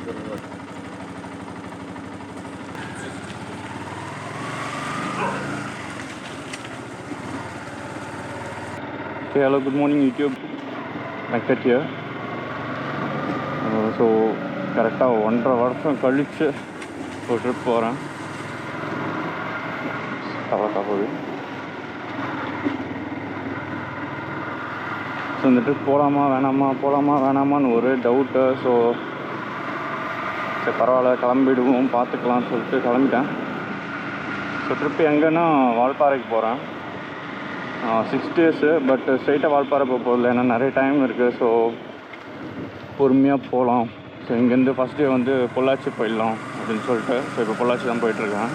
Okay, hello, good morning YouTube. Naked here. So, correct ah 1.5 வருஷம் கழிச்சு ஒரு trip போகிறேன். அவ்வளோக்கா போகுது. ஸோ இந்த ட்ரிப் போகலாமா வேணாமான்னு ஒரு டவுட்டு. ஸோ சரி பரவாயில்ல கிளம்பிடுவோம் பார்த்துக்கலாம்னு சொல்லிட்டு கிளம்பிட்டேன். ஸோ ட்ரிப் எங்கன்னா வால்பாறைக்கு போகிறேன். 6 days, பட் ஸ்ட்ரைட்டாக வால்பாறை போக போகல, ஏன்னா நிறைய டைம் இருக்குது. ஸோ பொறுமையாக போகலாம். ஸோ இங்கேருந்து ஃபஸ்ட் டே வந்து பொள்ளாச்சி போயிடலாம் அப்படின்னு சொல்லிட்டு ஸோ இப்போ பொள்ளாச்சி தான் போயிட்டுருக்கேன்.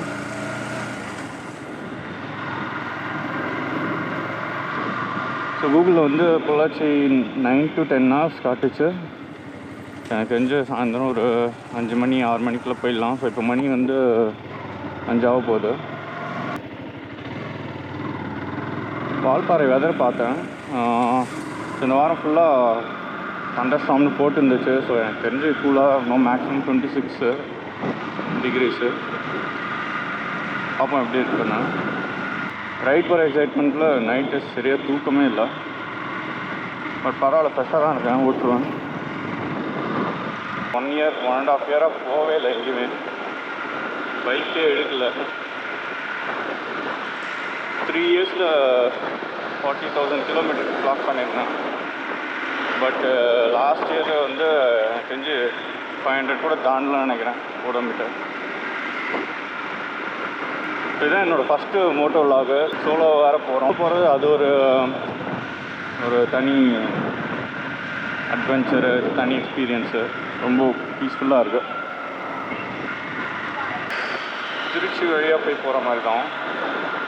ஸோ கூகுளில் வந்து பொள்ளாச்சி 9 to 10 hours காட்டுச்சு. எனக்கு தெரிஞ்சு சாயந்தரம் ஒரு 5 மணி 6 மணிக்குள்ளே போயிடலாம். ஸோ இப்போ மணி வந்து 5 ஆக போகுது. வால்பாறை வெதர் பார்த்தேன். இந்த வாரம் ஃபுல்லாக தண்டர்ஸ்டார்ம்னு போட்டு இருந்துச்சு. ஸோ எனக்கு தெரிஞ்சு கூலாக இன்னும் மேக்ஸிமம் 26 degrees. பார்ப்போம் எப்படி இருக்குன்னு. ரைட் போகிற எக்ஸைட்மெண்ட்டில் நைட்டு சரியாக தூக்கமே இல்லை. பட் பரவாயில்ல, ஃப்ரெஷ்ஷாக தான் இருக்கேன், ஓட்டுருவேன். 1 year 1.5 year போகவே இல்லை எங்கேயுமே, பைக்கே எடுக்கலை. 3 yearsல 40,000 kilometers கிளாக் பண்ணியிருந்தேன். பட் லாஸ்ட் இயர் வந்து எனக்கு தெரிஞ்சு 500 கூட தாண்டலாம்னு நினைக்கிறேன் ஓடோமீட்டர். இதுதான் என்னோடய ஃபஸ்ட்டு மோட்டோ விலாகு. சோலோ வேறு போகிறது அது ஒரு தனி அட்வென்ச்சரு, தனி எக்ஸ்பீரியன்ஸு, ரொம்ப பீஸ்ஃபுல்லாக இருக்குது. திருச்சி வழியாக போய் போகிற மாதிரி தான்.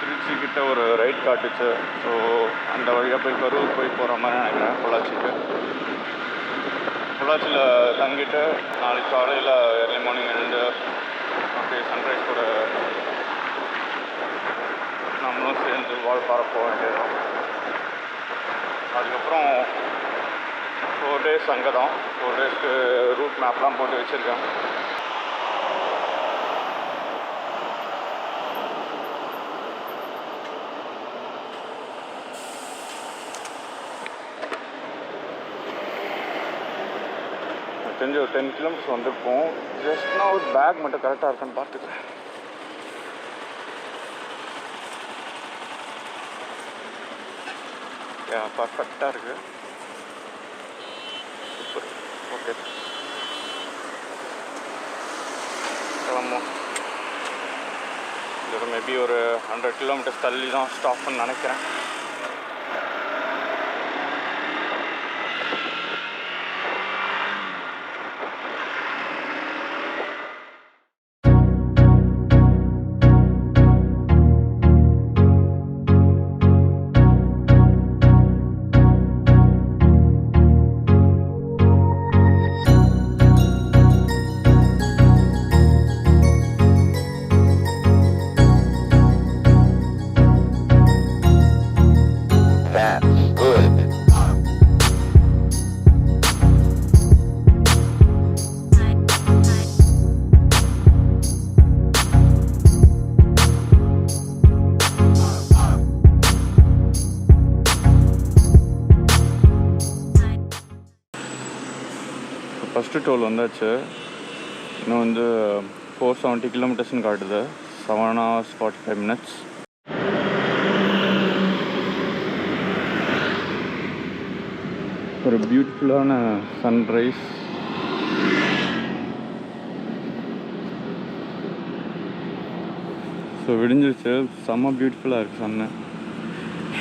திருச்சிக்கிட்ட ஒரு ரைட் காட்டுச்சு. ஸோ அந்த வழியாக போய் கரூர் போய் போகிற மாதிரி நினைக்கிறேன். பொள்ளாச்சியில் தங்கிட்டு நாளைக்கு காலையில் ஏர்லி மார்னிங் எழுந்து அப்படியே சன்ரைஸ் கூட நம்மளும் சேர்ந்து வால்பாறை போக வேண்டியது. அதுக்கப்புறம் 4 days அங்கே தான். 4 daysக்கு ரூட் மேப்லாம் போட்டு வச்சுருக்கேன். தெரிஞ்சு ஒரு 10 kilometers வந்திருப்போம். ஜஸ்ட் நான் ஒரு பேக் மட்டும் கரெக்டாக இருக்கான்னு பார்த்துக்கிறேன். பர்ஃபெக்டாக இருக்குது. சூப்பர். ஓகே, கிளம்பும். இது மேபி ஒரு 100 kilometers தள்ளி தான் ஸ்டாப்னு நினைக்கிறேன். ஃபஸ்ட்டு டோல் வந்தாச்சு. இன்னும் வந்து 470 kilometersன்னு காட்டுது. 7 hours 45 minutes. ஒரு பியூட்டிஃபுல்லான சன்ரைஸ். ஸோ விடிஞ்சிருச்சு. செம்ம பியூட்டிஃபுல்லாக இருக்குது சன்னு.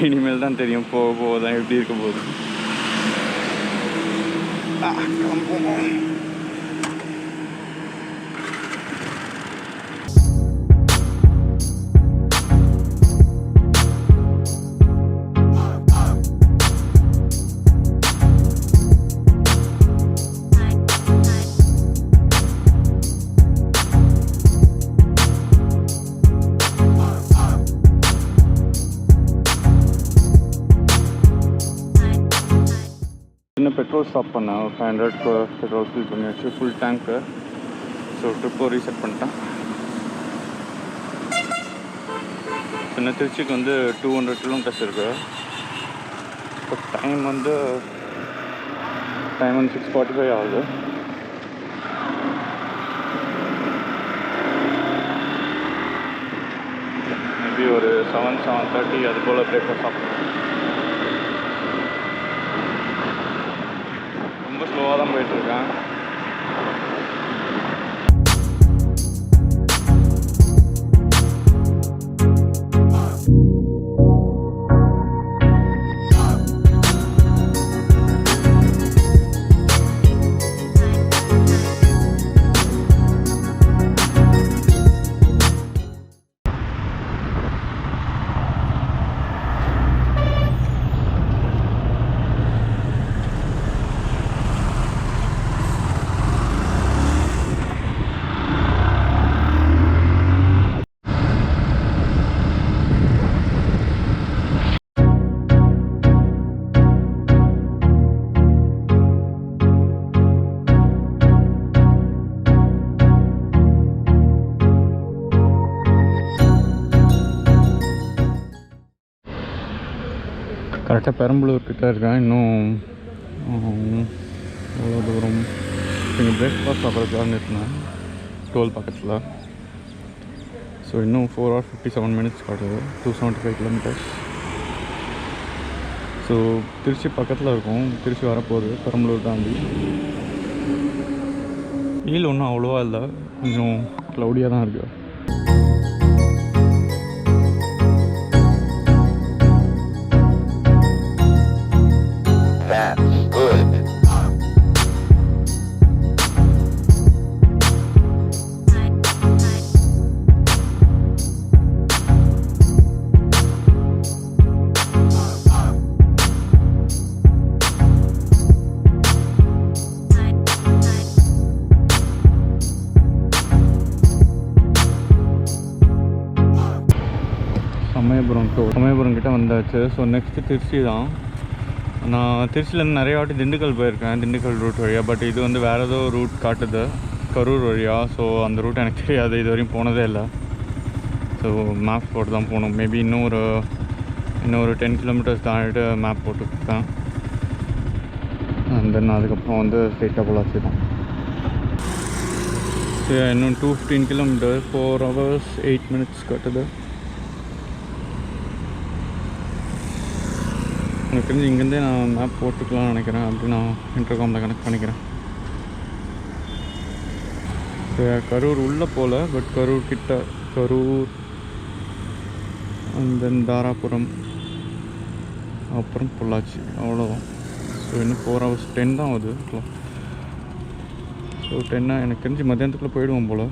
இனிமேல் தான் தெரியும் போக போக தான் எப்படி இருக்க போகுது. கிளம்புவோம். பெட்ரோல் ஸ்டாப் பண்ணேன். 500 பெட்ரோல் ஃபில் பண்ணியாச்சு. ஃபுல் டேங்க்கு. ஸோ ட்ரிப்பை ரீசெட் பண்ணிட்டேன். சின்ன திருச்சிக்கு வந்து 200 கிலோமீட்டர்ஸ் இருக்குது. இப்போ டைம் வந்து 6:45 ஆகுது. மேபி ஒரு 7:30 அது போல் பிரேக்ஃபாஸ்ட் சாப்பிடுவோம். ரொம்ப ஸ்லோவாக தான் போயிட்டுருக்கேன். கரெக்டாக பெரம்பலூர் கிட்ட இருக்கேன். இன்னும் எவ்வளோ தூரம் இங்கே பிரேக்ஃபாஸ்ட் சாப்பிட்றதுக்காக நிறுத்தினேன் டோல் பக்கத்தில். ஸோ இன்னும் 4 hours 57 minutes காட்டுது. 275 kilometers. ஸோ திருச்சி பக்கத்தில் இருக்கும். திருச்சி வரப்போகுது பெரம்பலூர் தாண்டி. வெயில் ஒன்றும் அவ்வளோவா இல்லை, கொஞ்சம் க்ளவுடியாக தான் இருக்குது. சமயபுரம் கிட்ட வந்தாச்சு. ஸோ நெக்ஸ்ட்டு திருச்சி தான். நான் திருச்சியிலேருந்து நிறைய வாட்டி திண்டுக்கல் போயிருக்கேன், திண்டுக்கல் ரூட் வழியாக. பட் இது வந்து வேறு ஏதோ ரூட் காட்டுது, கரூர் வழியாக. ஸோ அந்த ரூட் எனக்கு தெரியாது, இது வரையும் போனதே இல்லை. ஸோ மேப் போட்டு தான் போகணும். மேபி இன்னும் ஒரு 10 kilometers தாண்டிட்டு மேப் போட்டுக்கிட்டேன். அண்ட் தென் அதுக்கப்புறம் வந்து ஸ்ட்ரெயிட்டாக பொள்ளாச்சி தான். ஸோ இன்னும் 215 kilometers, 4 hours 8 minutes காட்டுது. எனக்கு தெரிஞ்சு இங்கேருந்தே நான் மேப் போட்டுக்கலாம்னு நினைக்கிறேன். அப்படி நான் இன்டர்காமில் கனெக்ட் பண்ணிக்கிறேன். கரூர் உள்ளே போகல, பட் கரூர் கிட்ட, கரூர் அண்ட் தென் தாராபுரம், அப்புறம் பொள்ளாச்சி, அவ்வளோதான். ஸோ இன்னும் 4 hours 10 தான் ஆகுது. ஸோ 10 எனக்கு தெரிஞ்சு மத்தியானத்துக்குள்ளே போயிடுவோம் போல்.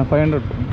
நான் 500 போகிறேன்.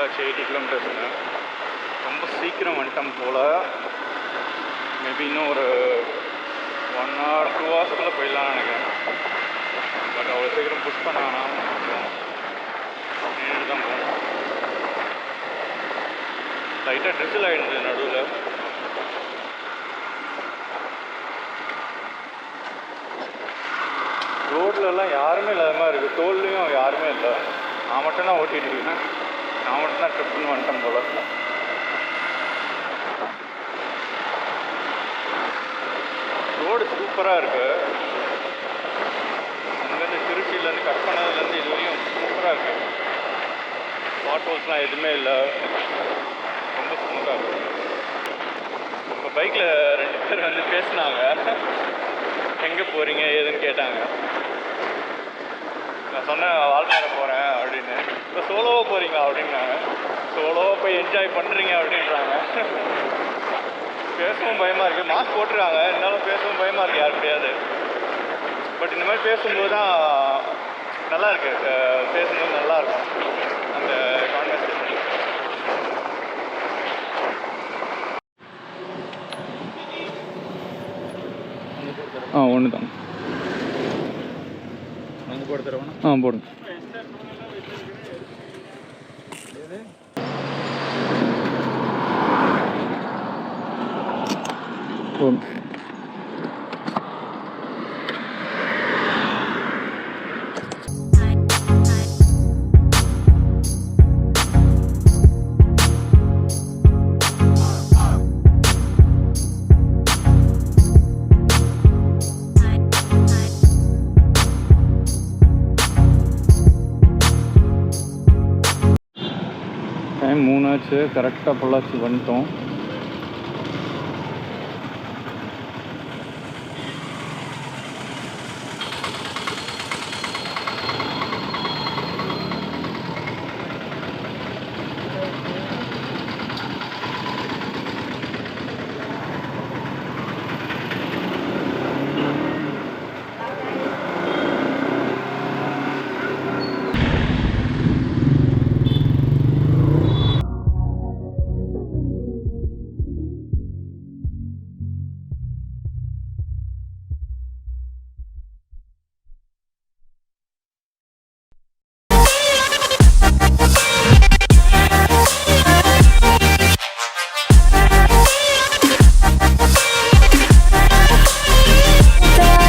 ஆச்சு 80 கிலோமீட்டர்ஸுங்க. ரொம்ப சீக்கிரம் வந்துட்டோம் போல். மேபி இன்னும் ஒரு 1 or 2 ஹவர்ஸ்க்குள்ளே போயிடலான்னு நினைக்கிறேன். பட் அவ்வளோ சீக்கிரம் புஷ் பண்ண வேணாம், நின்று தான் போகணும். லைட்டாக ட்ரிசில் ஆகிடுது நடுவில். ரோட்லலாம் யாருமே இல்லாத மாதிரி இருக்குது. டோல்லையும் யாருமே இல்லை. நான் மட்டும்தான் ஓட்டிகிட்டு இருக்கேன். நான் மட்டும்தான் ட்ரிப்புன்னு வந்துட்டேன் போல். ரோடு சூப்பராக இருக்குது. அங்கேருந்து திருச்சியிலேருந்து கட் பண்ணதுலேருந்து இது வரையும் சூப்பராக இருக்குது. ஸ்பாட் ஹோல்ஸ்லாம் எதுவுமே இல்லை. ரொம்ப ஸ்மூத்தாக இருக்குது. இப்போ பைக்கில் 2 பேர் வந்து பேசினாங்க, எங்கே போகிறீங்க ஏதுன்னு கேட்டாங்க. நான் சொன்னேன் வால்பாறை போகிறேன் அப்படின்னு. இப்போ சோலோவாக போகிறீங்களா அப்படின்னாங்க. சோலோவாக போய் என்ஜாய் பண்ணுறீங்க அப்படின்றாங்க. பேசவும் பயமாக இருக்குது. மாஸ்க் போட்டுருக்காங்க, இருந்தாலும் பேசவும் பயமாக இருக்குது யார் கிடையாது. பட் இந்த மாதிரி பேசும்போது தான் நல்லாயிருக்கு. பேசும்போது நல்லாயிருக்கும் அந்த கான்வர்சேஷன். ஒன்று தான் போட்டு தருவோம். போடுங்க. டைம் 3 ஆச்சு. கரெக்டாக பொள்ளாச்சி வந்துட்டோம்.